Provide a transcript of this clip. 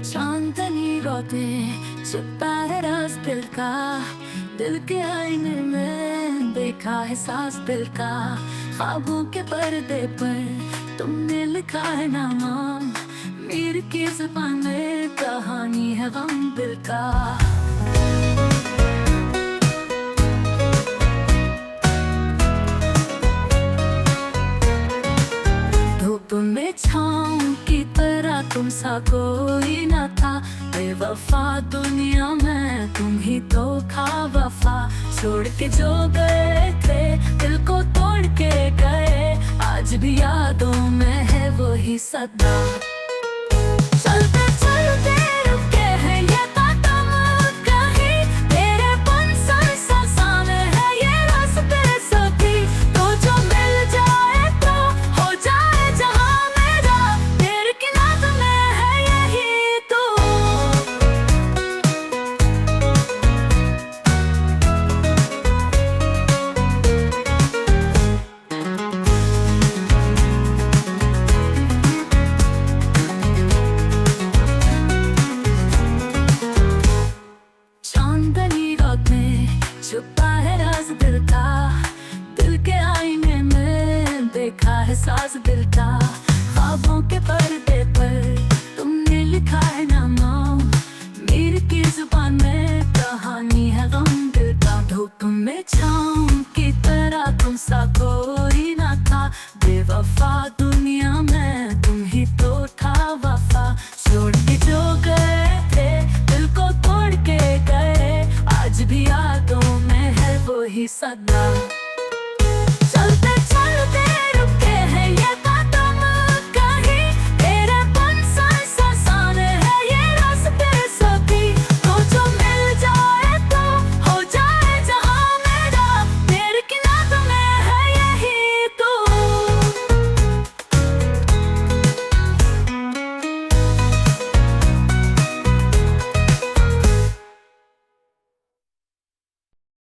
चांदनी रातें छुपा है राज दिल का, दिल के आईने में देखा है सास दिल का। ख्वाबों के पर्दे पर तुमने लिखा है नाम, मेरी की ज़ुबान में कहानी है गम दिल का। धूप में छाँव की तरह तुम सा कोई न था, बेवफा दुनिया में तुम ही तो खा वफा। छोड़ के जो गए थे दिल को तोड़ के गए, आज भी यादों में है वही सदा। चलते चलते रुके हैं ये कदम कहीं, तेरे बंसर सा में है ये रास्ते सभी। तो जो मिल जाए तो हो जाए जहां मेरा, तेरे की नात में है यही तू। चांदनी रात में छुपा है राज दिल का, दिल के आईने में देखा है साज दिल का। ख्वाबों के पर्दे पर तुमने लिखा है नाम, मेरी की ज़ुबान में